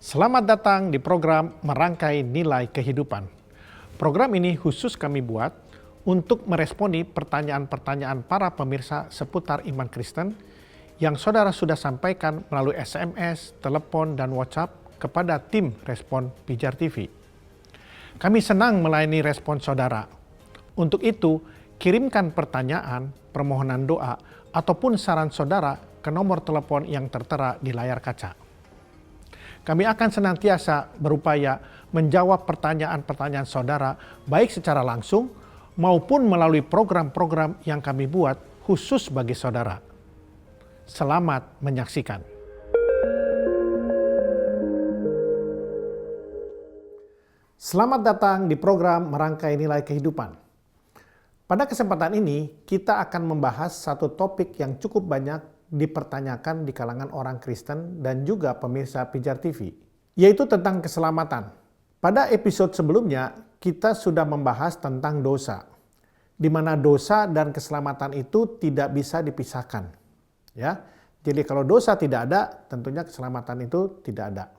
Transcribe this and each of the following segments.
Selamat datang di program Merangkai Nilai Kehidupan. Program ini khusus kami buat untuk meresponi pertanyaan-pertanyaan para pemirsa seputar iman Kristen yang saudara sudah sampaikan melalui SMS, telepon, dan WhatsApp kepada tim Respon Pijar TV. Kami senang melayani respon saudara. Untuk itu, kirimkan pertanyaan, permohonan doa, ataupun saran saudara ke nomor telepon yang tertera di layar kaca. Kami akan senantiasa berupaya menjawab pertanyaan-pertanyaan saudara baik secara langsung maupun melalui program-program yang kami buat khusus bagi saudara. Selamat menyaksikan. Selamat datang di program Merangkai Nilai Kehidupan. Pada kesempatan ini, kita akan membahas satu topik yang cukup banyak dipertanyakan di kalangan orang Kristen dan juga pemirsa Pijar TV, yaitu tentang keselamatan. Pada episode sebelumnya, kita sudah membahas tentang dosa, di mana dosa dan keselamatan itu tidak bisa dipisahkan. Ya, jadi kalau dosa tidak ada, tentunya keselamatan itu tidak ada.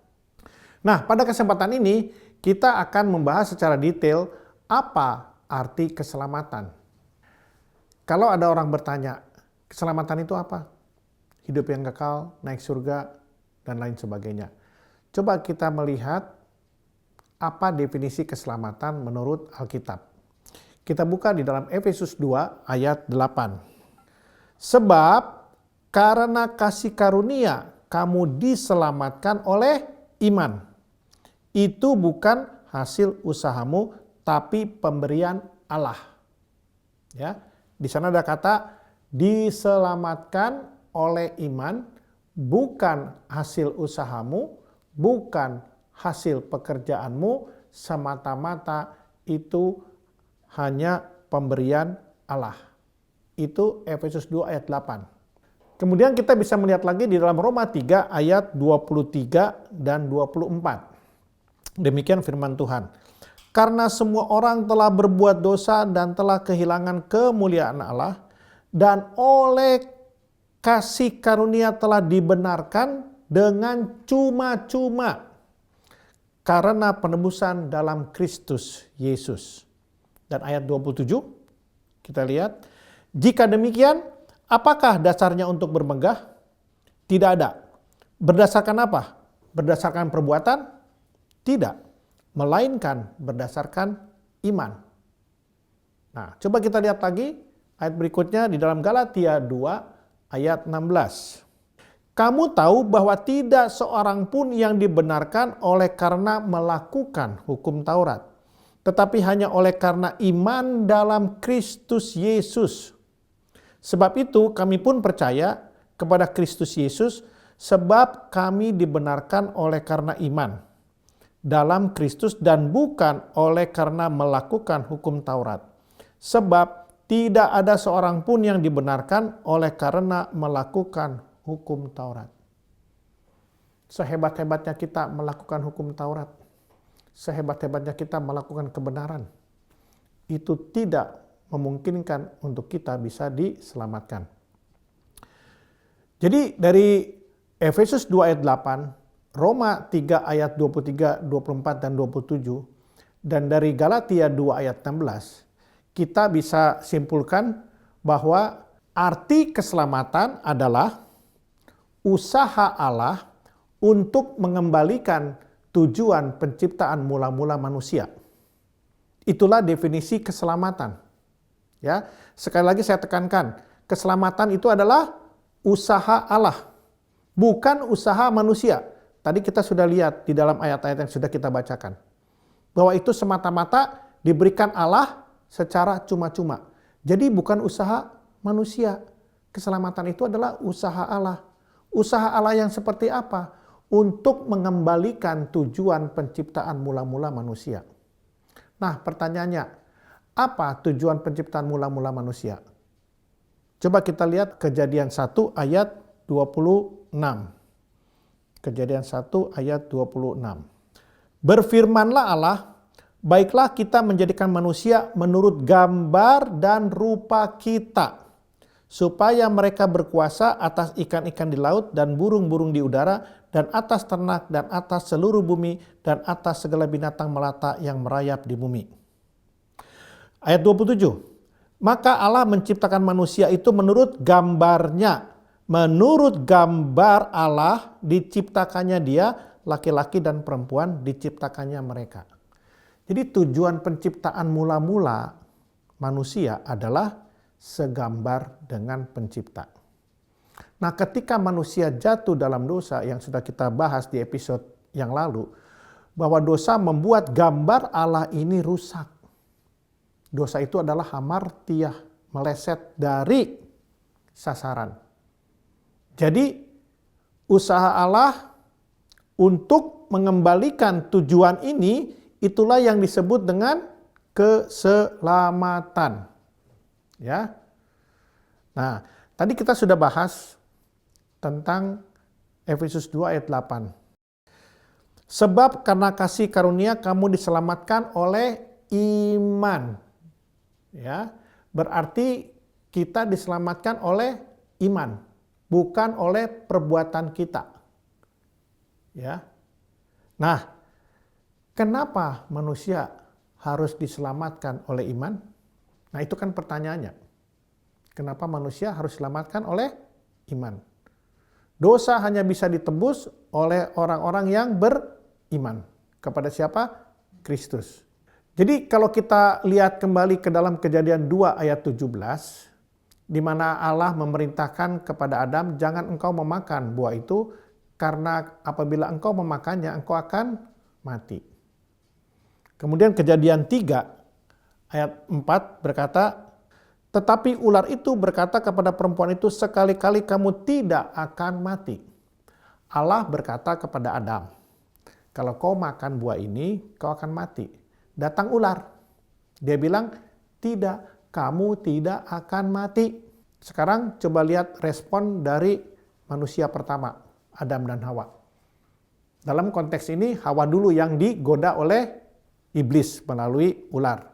Nah, pada kesempatan ini, kita akan membahas secara detail apa arti keselamatan. Kalau ada orang bertanya, keselamatan itu apa? Hidup yang kekal, naik surga, dan lain sebagainya. Coba kita melihat apa definisi keselamatan menurut Alkitab. Kita buka di dalam Efesus 2 ayat 8. Sebab karena kasih karunia kamu diselamatkan oleh iman. Itu bukan hasil usahamu, tapi pemberian Allah. Ya, di sana ada kata diselamatkan oleh iman, bukan hasil usahamu, bukan hasil pekerjaanmu, semata-mata itu hanya pemberian Allah. Itu Efesus 2 ayat 8. Kemudian kita bisa melihat lagi di dalam Roma 3 ayat 23 dan 24. Demikian firman Tuhan. Karena semua orang telah berbuat dosa dan telah kehilangan kemuliaan Allah, dan oleh kasih karunia telah dibenarkan dengan cuma-cuma karena penebusan dalam Kristus Yesus. Dan ayat 27 kita lihat, jika demikian apakah dasarnya untuk bermegah? Tidak ada. Berdasarkan apa? Berdasarkan perbuatan? Tidak. Melainkan berdasarkan iman. Nah, coba kita lihat lagi ayat berikutnya di dalam Galatia 2 ayat 16. Kamu tahu bahwa tidak seorang pun yang dibenarkan oleh karena melakukan hukum Taurat, tetapi hanya oleh karena iman dalam Kristus Yesus. Sebab itu kami pun percaya kepada Kristus Yesus, sebab kami dibenarkan oleh karena iman dalam Kristus dan bukan oleh karena melakukan hukum Taurat. Sebab tidak ada seorang pun yang dibenarkan oleh karena melakukan hukum Taurat. Sehebat-hebatnya kita melakukan hukum Taurat, sehebat-hebatnya kita melakukan kebenaran, itu tidak memungkinkan untuk kita bisa diselamatkan. Jadi dari Efesus 2 ayat 8, Roma 3 ayat 23, 24, dan 27, dan dari Galatia 2 ayat 16, kita bisa simpulkan bahwa arti keselamatan adalah usaha Allah untuk mengembalikan tujuan penciptaan mula-mula manusia. Itulah definisi keselamatan. Ya, sekali lagi saya tekankan, keselamatan itu adalah usaha Allah, bukan usaha manusia. Tadi kita sudah lihat di dalam ayat-ayat yang sudah kita bacakan, bahwa itu semata-mata diberikan Allah secara cuma-cuma. Jadi bukan usaha manusia. Keselamatan itu adalah usaha Allah. Usaha Allah yang seperti apa? Untuk mengembalikan tujuan penciptaan mula-mula manusia. Nah, pertanyaannya, apa tujuan penciptaan mula-mula manusia? Coba kita lihat Kejadian 1 ayat 26. Kejadian 1 ayat 26. Berfirmanlah Allah, baiklah kita menjadikan manusia menurut gambar dan rupa kita, supaya mereka berkuasa atas ikan-ikan di laut dan burung-burung di udara dan atas ternak dan atas seluruh bumi dan atas segala binatang melata yang merayap di bumi. Ayat 27. Maka Allah menciptakan manusia itu menurut gambarnya. Menurut gambar Allah diciptakannya dia, laki-laki dan perempuan diciptakannya mereka. Jadi tujuan penciptaan mula-mula manusia adalah segambar dengan pencipta. Nah, ketika manusia jatuh dalam dosa yang sudah kita bahas di episode yang lalu, bahwa dosa membuat gambar Allah ini rusak. Dosa itu adalah hamartiah, meleset dari sasaran. Jadi, usaha Allah untuk mengembalikan tujuan ini, itulah yang disebut dengan keselamatan. Ya. Nah, tadi kita sudah bahas tentang Efesus 2 ayat 8. Sebab karena kasih karunia kamu diselamatkan oleh iman. Ya. Berarti kita diselamatkan oleh iman, bukan oleh perbuatan kita. Ya. Nah, kenapa manusia harus diselamatkan oleh iman? Nah, itu kan pertanyaannya. Kenapa manusia harus diselamatkan oleh iman? Dosa hanya bisa ditebus oleh orang-orang yang beriman. Kepada siapa? Kristus. Jadi kalau kita lihat kembali ke dalam Kejadian 2 ayat 17, di mana Allah memerintahkan kepada Adam, jangan engkau memakan buah itu, karena apabila engkau memakannya, engkau akan mati. Kemudian Kejadian 3 ayat 4 berkata, tetapi ular itu berkata kepada perempuan itu, sekali-kali kamu tidak akan mati. Allah berkata kepada Adam, kalau kau makan buah ini, kau akan mati. Datang ular. Dia bilang, tidak, kamu tidak akan mati. Sekarang coba lihat respon dari manusia pertama, Adam dan Hawa. Dalam konteks ini, Hawa dulu yang digoda oleh iblis melalui ular.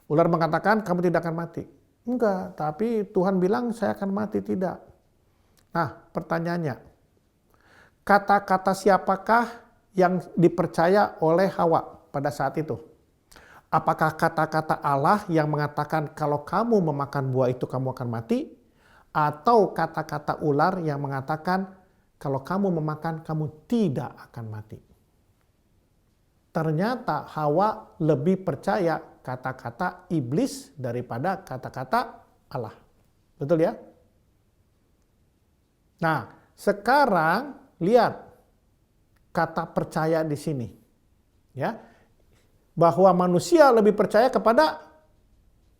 Ular mengatakan, kamu tidak akan mati. Enggak, tapi Tuhan bilang saya akan mati, tidak. Nah, pertanyaannya, kata-kata siapakah yang dipercaya oleh Hawa pada saat itu? Apakah kata-kata Allah yang mengatakan kalau kamu memakan buah itu kamu akan mati? Atau kata-kata ular yang mengatakan kalau kamu memakan kamu tidak akan mati? Ternyata Hawa lebih percaya kata-kata iblis daripada kata-kata Allah. Betul ya? Nah, sekarang lihat kata percaya di sini. Ya. Bahwa manusia lebih percaya kepada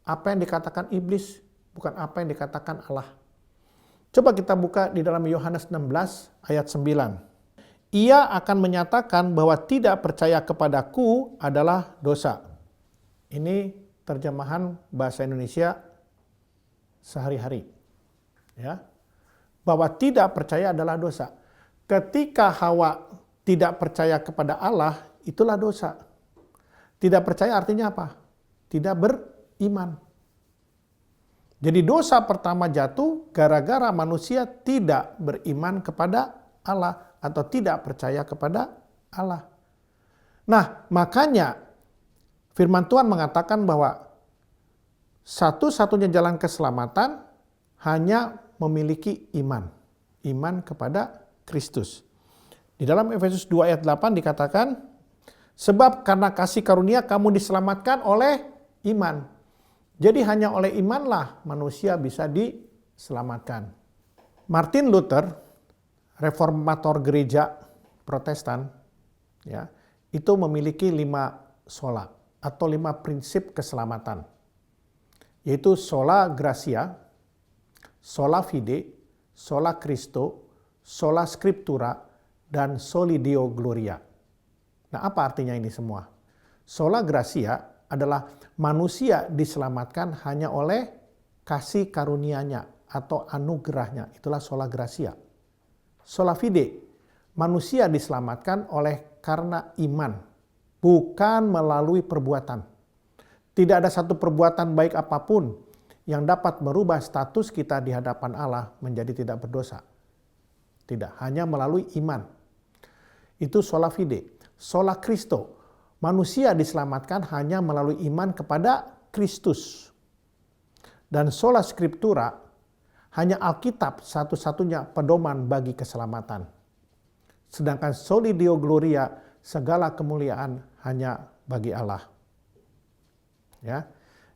apa yang dikatakan iblis, bukan apa yang dikatakan Allah. Coba kita buka di dalam Yohanes 16 ayat 9. Ia akan menyatakan bahwa tidak percaya kepadaku adalah dosa. Ini terjemahan bahasa Indonesia sehari-hari. Ya. Bahwa tidak percaya adalah dosa. Ketika Hawa tidak percaya kepada Allah, itulah dosa. Tidak percaya artinya apa? Tidak beriman. Jadi dosa pertama jatuh gara-gara manusia tidak beriman kepada Allah atau tidak percaya kepada Allah. Nah, makanya firman Tuhan mengatakan bahwa satu-satunya jalan keselamatan hanya memiliki iman. Iman kepada Kristus. Di dalam Efesus 2 ayat 8 dikatakan, sebab karena kasih karunia kamu diselamatkan oleh iman. Jadi hanya oleh imanlah manusia bisa diselamatkan. Martin Luther, reformator gereja Protestan, ya, itu memiliki 5 sola atau 5 prinsip keselamatan. Yaitu sola gratia, sola fide, sola Christo, sola scriptura, dan soli Deo gloria. Nah, apa artinya ini semua? Sola gratia adalah manusia diselamatkan hanya oleh kasih karunia-Nya atau anugerahnya. Itulah sola gratia. Sola fide, manusia diselamatkan oleh karena iman, bukan melalui perbuatan. Tidak ada satu perbuatan baik apapun yang dapat merubah status kita di hadapan Allah menjadi tidak berdosa. Tidak, hanya melalui iman. Itu sola fide. Sola Christo. Manusia diselamatkan hanya melalui iman kepada Kristus. Dan sola scriptura, hanya Alkitab satu-satunya pedoman bagi keselamatan. Sedangkan soli Deo gloria, segala kemuliaan hanya bagi Allah. Ya.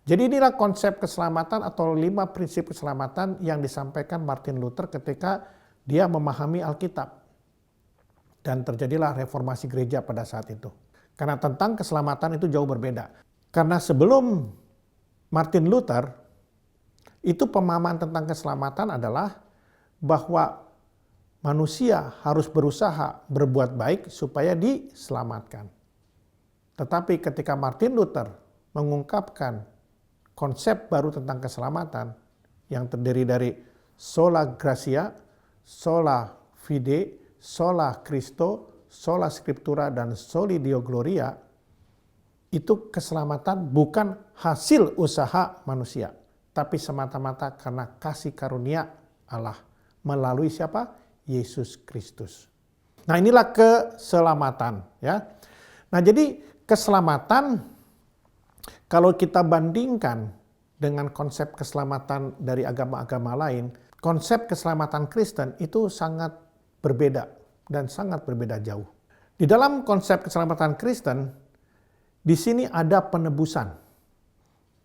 Jadi inilah konsep keselamatan atau 5 prinsip keselamatan yang disampaikan Martin Luther ketika dia memahami Alkitab. Dan terjadilah reformasi gereja pada saat itu. Karena tentang keselamatan itu jauh berbeda. Karena sebelum Martin Luther, itu pemahaman tentang keselamatan adalah bahwa manusia harus berusaha berbuat baik supaya diselamatkan. Tetapi ketika Martin Luther mengungkapkan konsep baru tentang keselamatan yang terdiri dari sola gratia, sola fide, sola Christo, sola scriptura, dan soli Deo gloria, itu keselamatan bukan hasil usaha manusia, tapi semata-mata karena kasih karunia Allah melalui siapa? Yesus Kristus. Nah, inilah keselamatan, ya. Nah, jadi keselamatan kalau kita bandingkan dengan konsep keselamatan dari agama-agama lain, konsep keselamatan Kristen itu sangat berbeda dan sangat berbeda jauh. Di dalam konsep keselamatan Kristen, di sini ada penebusan.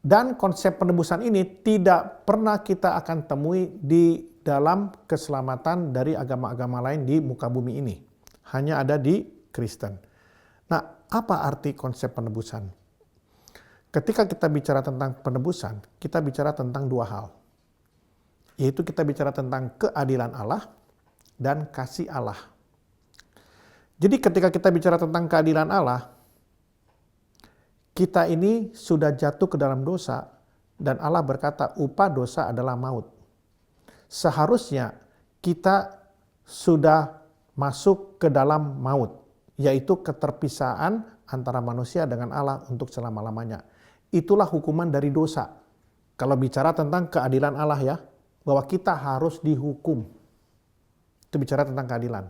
Dan konsep penebusan ini tidak pernah kita akan temui di dalam keselamatan dari agama-agama lain di muka bumi ini. Hanya ada di Kristen. Nah, apa arti konsep penebusan? Ketika kita bicara tentang penebusan, kita bicara tentang 2 hal. Yaitu kita bicara tentang keadilan Allah dan kasih Allah. Jadi ketika kita bicara tentang keadilan Allah, kita ini sudah jatuh ke dalam dosa dan Allah berkata upah dosa adalah maut. Seharusnya kita sudah masuk ke dalam maut, yaitu keterpisaan antara manusia dengan Allah untuk selama-lamanya. Itulah hukuman dari dosa. Kalau bicara tentang keadilan Allah ya, bahwa kita harus dihukum. Itu bicara tentang keadilan.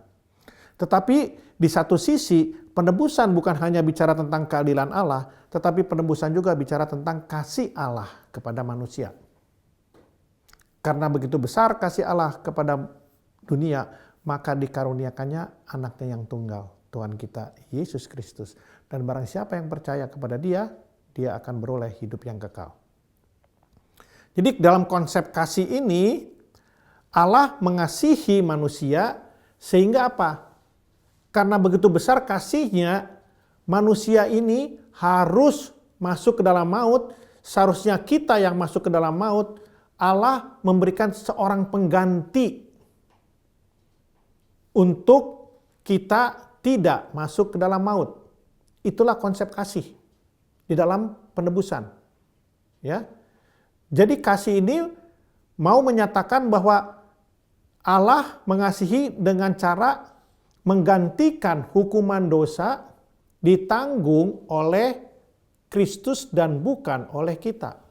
Tetapi di satu sisi, penebusan bukan hanya bicara tentang keadilan Allah, tetapi penebusan juga bicara tentang kasih Allah kepada manusia. Karena begitu besar kasih Allah kepada dunia, maka dikaruniakannya anaknya yang tunggal, Tuhan kita, Yesus Kristus. Dan barang siapa yang percaya kepada dia, dia akan beroleh hidup yang kekal. Jadi dalam konsep kasih ini, Allah mengasihi manusia sehingga apa? Karena begitu besar kasihnya, manusia ini harus masuk ke dalam maut. Seharusnya kita yang masuk ke dalam maut, Allah memberikan seorang pengganti untuk kita tidak masuk ke dalam maut. Itulah konsep kasih di dalam penebusan. Ya. Jadi kasih ini mau menyatakan bahwa Allah mengasihi dengan cara menggantikan hukuman dosa ditanggung oleh Kristus dan bukan oleh kita.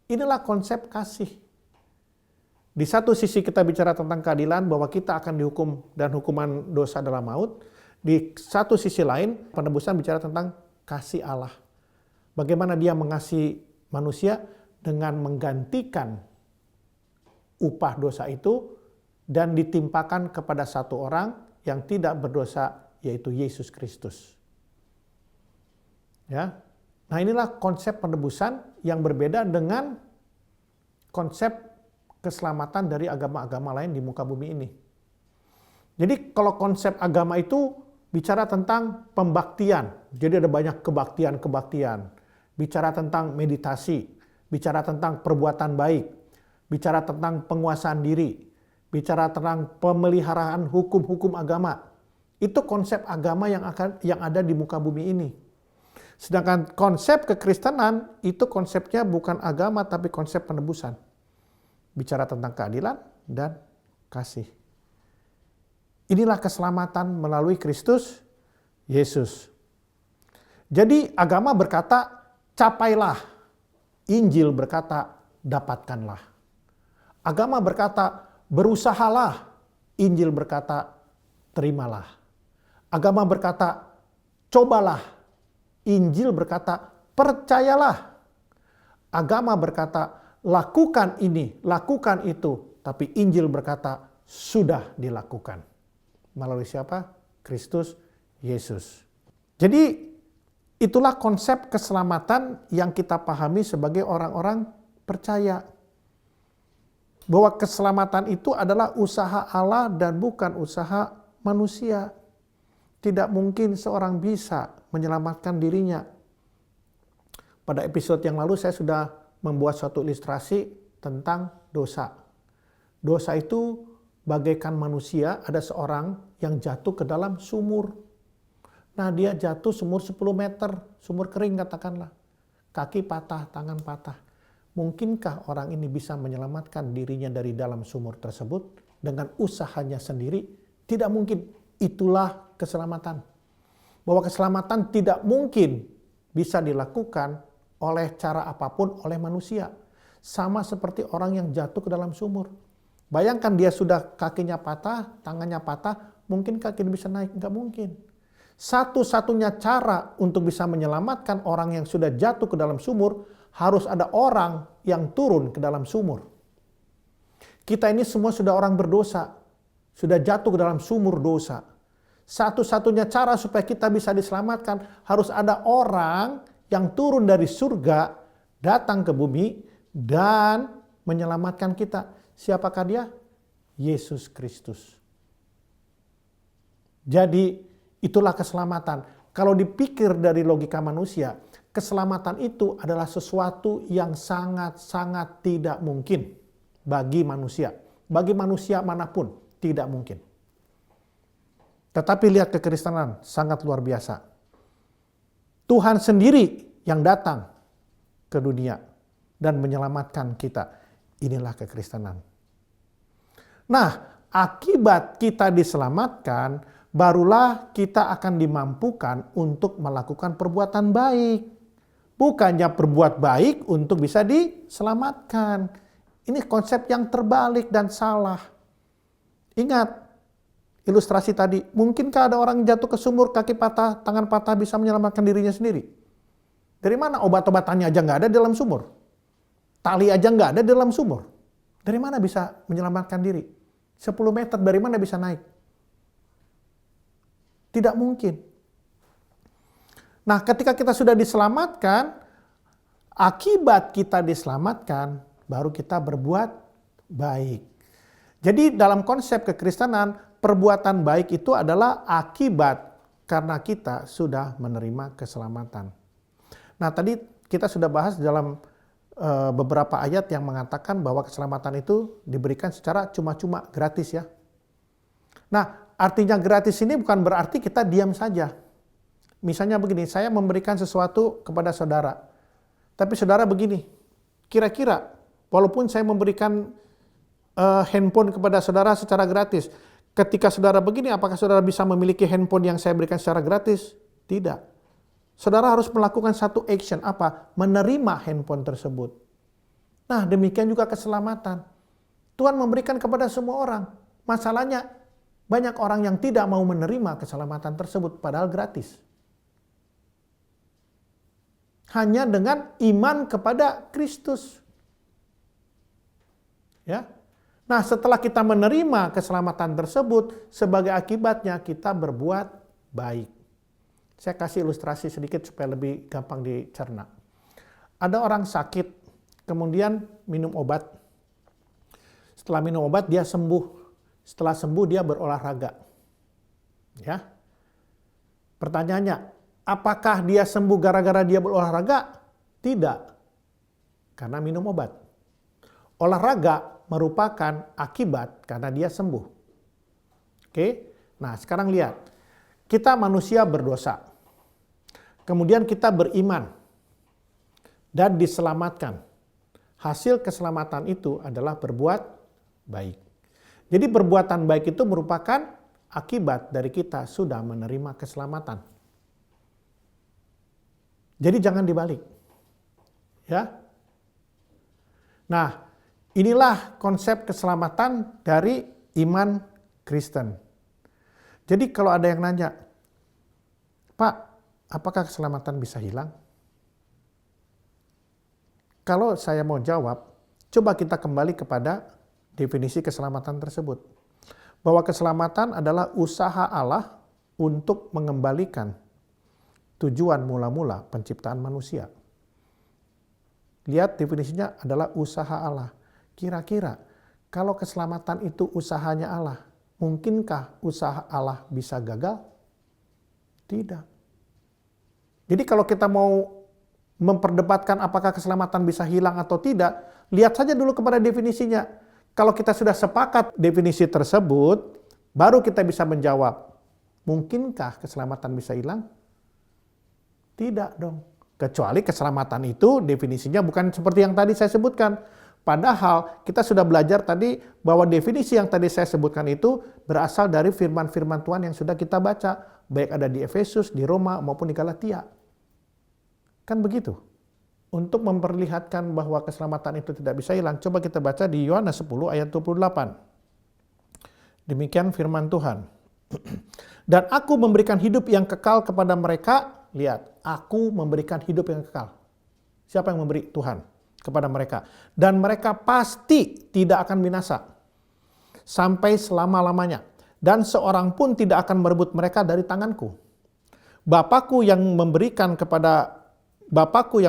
Inilah konsep kasih. Di satu sisi kita bicara tentang keadilan bahwa kita akan dihukum dan hukuman dosa adalah maut. Di satu sisi lain penebusan bicara tentang kasih Allah. Bagaimana dia mengasihi manusia dengan menggantikan upah dosa itu dan ditimpakan kepada satu orang yang tidak berdosa, yaitu Yesus Kristus. Ya. Nah, inilah konsep penebusan yang berbeda dengan konsep keselamatan dari agama-agama lain di muka bumi ini. Jadi kalau konsep agama itu bicara tentang pembaktian. Jadi ada banyak kebaktian-kebaktian. Bicara tentang meditasi, bicara tentang perbuatan baik, bicara tentang penguasaan diri, bicara tentang pemeliharaan hukum-hukum agama. Itu konsep agama yang ada di muka bumi ini. Sedangkan konsep kekristenan itu konsepnya bukan agama tapi konsep penebusan. Bicara tentang keadilan dan kasih. Inilah keselamatan melalui Kristus Yesus. Jadi agama berkata, capailah. Injil berkata, dapatkanlah. Agama berkata, berusahalah. Injil berkata, terimalah. Agama berkata, cobalah. Injil berkata, percayalah. Agama berkata, lakukan ini, lakukan itu. Tapi Injil berkata, sudah dilakukan. Melalui siapa? Kristus Yesus. Jadi itulah konsep keselamatan yang kita pahami sebagai orang-orang percaya. Bahwa keselamatan itu adalah usaha Allah dan bukan usaha manusia. Tidak mungkin seorang bisa menyelamatkan dirinya. Pada episode yang lalu saya sudah membuat suatu ilustrasi tentang dosa. Dosa itu bagaikan manusia, ada seorang yang jatuh ke dalam sumur. Nah, dia jatuh sumur 10 meter, sumur kering katakanlah. Kaki patah, tangan patah. Mungkinkah orang ini bisa menyelamatkan dirinya dari dalam sumur tersebut dengan usahanya sendiri? Tidak mungkin. Itulah keselamatan. Bahwa keselamatan tidak mungkin bisa dilakukan oleh cara apapun oleh manusia. Sama seperti orang yang jatuh ke dalam sumur. Bayangkan dia sudah kakinya patah, tangannya patah, mungkin kakinya bisa naik? Enggak mungkin. Satu-satunya cara untuk bisa menyelamatkan orang yang sudah jatuh ke dalam sumur, harus ada orang yang turun ke dalam sumur. Kita ini semua sudah orang berdosa, sudah jatuh ke dalam sumur dosa. Satu-satunya cara supaya kita bisa diselamatkan, harus ada orang yang turun dari surga, datang ke bumi, dan menyelamatkan kita. Siapakah dia? Yesus Kristus. Jadi itulah keselamatan. Kalau dipikir dari logika manusia, keselamatan itu adalah sesuatu yang sangat-sangat tidak mungkin bagi manusia. Bagi manusia manapun tidak mungkin. Tetapi lihat kekristenan, sangat luar biasa. Tuhan sendiri yang datang ke dunia dan menyelamatkan kita. Inilah kekristenan. Nah, akibat kita diselamatkan, barulah kita akan dimampukan untuk melakukan perbuatan baik. Bukannya berbuat baik untuk bisa diselamatkan. Ini konsep yang terbalik dan salah. Ingat, ilustrasi tadi, mungkinkah ada orang jatuh ke sumur, kaki patah, tangan patah bisa menyelamatkan dirinya sendiri? Dari mana obat-obatannya aja nggak ada di dalam sumur? Tali aja nggak ada di dalam sumur. Dari mana bisa menyelamatkan diri? 10 meter dari mana bisa naik? Tidak mungkin. Nah, ketika kita sudah diselamatkan, akibat kita diselamatkan, baru kita berbuat baik. Jadi dalam konsep kekristenan, perbuatan baik itu adalah akibat karena kita sudah menerima keselamatan. Nah, tadi kita sudah bahas dalam beberapa ayat yang mengatakan bahwa keselamatan itu diberikan secara cuma-cuma, gratis ya. Nah, artinya gratis ini bukan berarti kita diam saja. Misalnya begini, saya memberikan sesuatu kepada saudara. Tapi saudara begini, kira-kira walaupun saya memberikan handphone kepada saudara secara gratis, ketika saudara begini, apakah saudara bisa memiliki handphone yang saya berikan secara gratis? Tidak. Saudara harus melakukan satu action, apa? Menerima handphone tersebut. Nah, demikian juga keselamatan. Tuhan memberikan kepada semua orang. Masalahnya, banyak orang yang tidak mau menerima keselamatan tersebut, padahal gratis. Hanya dengan iman kepada Kristus. Ya. Nah, setelah kita menerima keselamatan tersebut, sebagai akibatnya kita berbuat baik. Saya kasih ilustrasi sedikit supaya lebih gampang dicerna. Ada orang sakit, kemudian minum obat. Setelah minum obat dia sembuh. Setelah sembuh dia berolahraga. Ya. Pertanyaannya, apakah dia sembuh gara-gara dia berolahraga? Tidak. Karena minum obat. Olahraga merupakan akibat karena dia sembuh. Oke? Nah, sekarang lihat. Kita manusia berdosa. Kemudian kita beriman dan diselamatkan. Hasil keselamatan itu adalah berbuat baik. Jadi perbuatan baik itu merupakan akibat dari kita sudah menerima keselamatan. Jadi jangan dibalik. Ya. Nah, inilah konsep keselamatan dari iman Kristen. Jadi kalau ada yang nanya, Pak, apakah keselamatan bisa hilang? Kalau saya mau jawab, coba kita kembali kepada definisi keselamatan tersebut. Bahwa keselamatan adalah usaha Allah untuk mengembalikan tujuan mula-mula penciptaan manusia. Lihat definisinya adalah usaha Allah. Kira-kira kalau keselamatan itu usahanya Allah, mungkinkah usaha Allah bisa gagal? Tidak. Jadi kalau kita mau memperdebatkan apakah keselamatan bisa hilang atau tidak, lihat saja dulu kepada definisinya. Kalau kita sudah sepakat definisi tersebut, baru kita bisa menjawab, mungkinkah keselamatan bisa hilang? Tidak dong. Kecuali keselamatan itu definisinya bukan seperti yang tadi saya sebutkan. Padahal kita sudah belajar tadi bahwa definisi yang tadi saya sebutkan itu berasal dari firman-firman Tuhan yang sudah kita baca. Baik ada di Efesus, di Roma, maupun di Galatia. Kan begitu. Untuk memperlihatkan bahwa keselamatan itu tidak bisa hilang, coba kita baca di Yohanes 10 ayat 28. Demikian firman Tuhan. Dan aku memberikan hidup yang kekal kepada mereka. Lihat, aku memberikan hidup yang kekal. Siapa yang memberi? Tuhan kepada mereka. Dan mereka pasti tidak akan binasa sampai selama-lamanya. Dan seorang pun tidak akan merebut mereka dari tanganku. Bapakku yang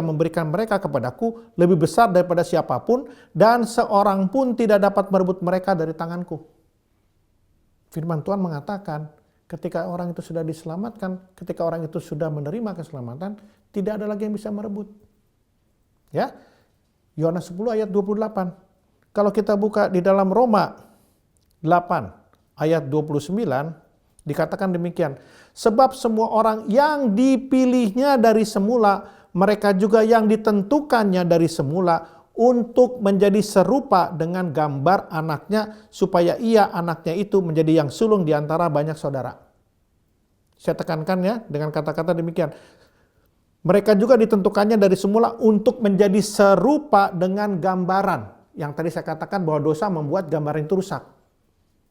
memberikan mereka kepadaku lebih besar daripada siapapun, dan seorang pun tidak dapat merebut mereka dari tanganku. Firman Tuhan mengatakan, ketika orang itu sudah diselamatkan, ketika orang itu sudah menerima keselamatan, tidak ada lagi yang bisa merebut. Ya, Yohanes 10 ayat 28. Kalau kita buka di dalam Roma 8 ayat 29, dikatakan demikian. Sebab semua orang yang dipilihnya dari semula, mereka juga yang ditentukannya dari semula untuk menjadi serupa dengan gambar anaknya, supaya ia, anaknya itu, menjadi yang sulung di antara banyak saudara. Saya tekankan ya dengan kata-kata demikian. Mereka juga ditentukannya dari semula untuk menjadi serupa dengan gambaran. Yang tadi saya katakan bahwa dosa membuat gambaran itu rusak.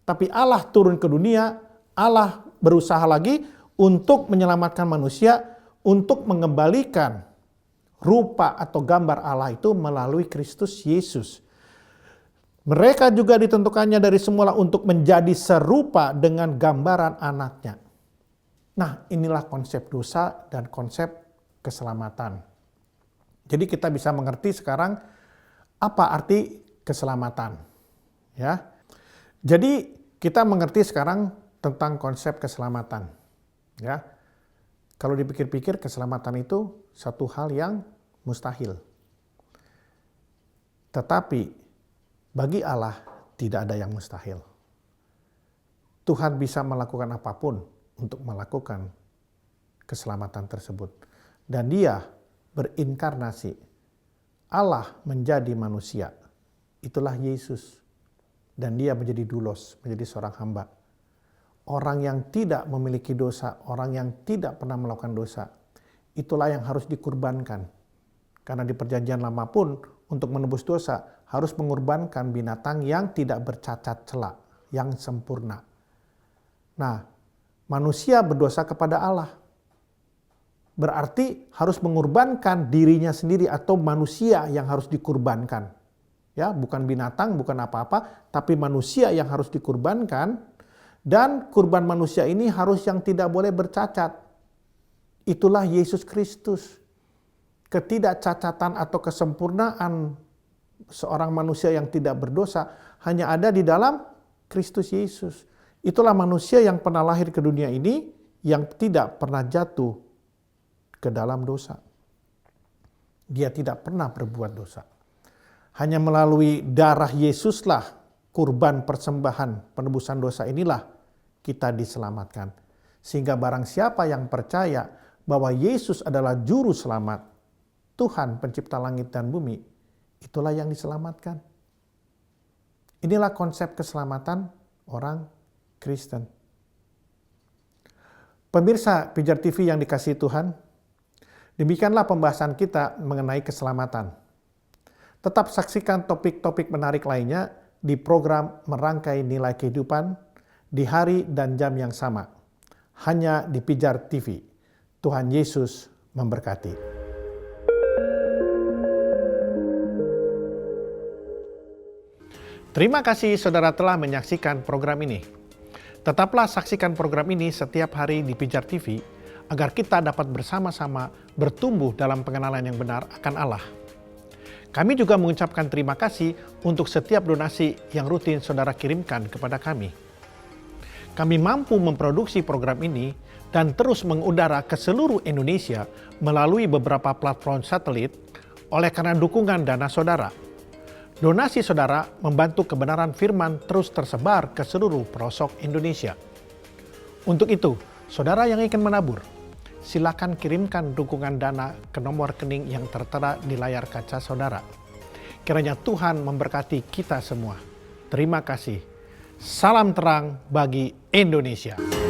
Tapi Allah turun ke dunia, Allah berusaha lagi untuk menyelamatkan manusia, untuk mengembalikan rupa atau gambar Allah itu melalui Kristus Yesus. Mereka juga ditentukannya dari semula untuk menjadi serupa dengan gambaran anaknya. Nah, inilah konsep dosa dan konsep keselamatan. Jadi kita bisa mengerti sekarang apa arti keselamatan. Ya. Jadi kita mengerti sekarang tentang konsep keselamatan. Ya. Kalau dipikir-pikir, keselamatan itu satu hal yang mustahil. Tetapi bagi Allah tidak ada yang mustahil. Tuhan bisa melakukan apapun untuk melakukan keselamatan tersebut. Dan Dia berinkarnasi. Allah menjadi manusia. Itulah Yesus. Dan Dia menjadi doulos, menjadi seorang hamba. Orang yang tidak memiliki dosa, orang yang tidak pernah melakukan dosa, itulah yang harus dikurbankan. Karena di perjanjian lama pun untuk menebus dosa harus mengorbankan binatang yang tidak bercacat celak, yang sempurna. Nah, manusia berdosa kepada Allah. Berarti harus mengorbankan dirinya sendiri atau manusia yang harus dikurbankan. Ya, bukan binatang, bukan apa-apa, tapi manusia yang harus dikurbankan. Dan kurban manusia ini harus yang tidak boleh bercacat. Itulah Yesus Kristus. Ketidakcacatan atau kesempurnaan seorang manusia yang tidak berdosa hanya ada di dalam Kristus Yesus. Itulah manusia yang pernah lahir ke dunia ini yang tidak pernah jatuh ke dalam dosa. Dia tidak pernah berbuat dosa. Hanya melalui darah Yesuslah, kurban persembahan penebusan dosa inilah kita diselamatkan. Sehingga barang siapa yang percaya bahwa Yesus adalah juru selamat, Tuhan pencipta langit dan bumi, itulah yang diselamatkan. Inilah konsep keselamatan orang Kristen. Pemirsa Pijar TV yang dikasihi Tuhan, demikianlah pembahasan kita mengenai keselamatan. Tetap saksikan topik-topik menarik lainnya di program Merangkai Nilai Kehidupan di hari dan jam yang sama. Hanya di Pijar TV. Tuhan Yesus memberkati. Terima kasih saudara telah menyaksikan program ini. Tetaplah saksikan program ini setiap hari di Pijar TV agar kita dapat bersama-sama bertumbuh dalam pengenalan yang benar akan Allah. Kami juga mengucapkan terima kasih untuk setiap donasi yang rutin saudara kirimkan kepada kami. Kami mampu memproduksi program ini dan terus mengudara ke seluruh Indonesia melalui beberapa platform satelit oleh karena dukungan dana saudara. Donasi saudara membantu kebenaran firman terus tersebar ke seluruh pelosok Indonesia. Untuk itu, saudara yang ingin menabur, silakan kirimkan dukungan dana ke nomor rekening yang tertera di layar kaca saudara. Kiranya Tuhan memberkati kita semua. Terima kasih. Salam terang bagi Indonesia.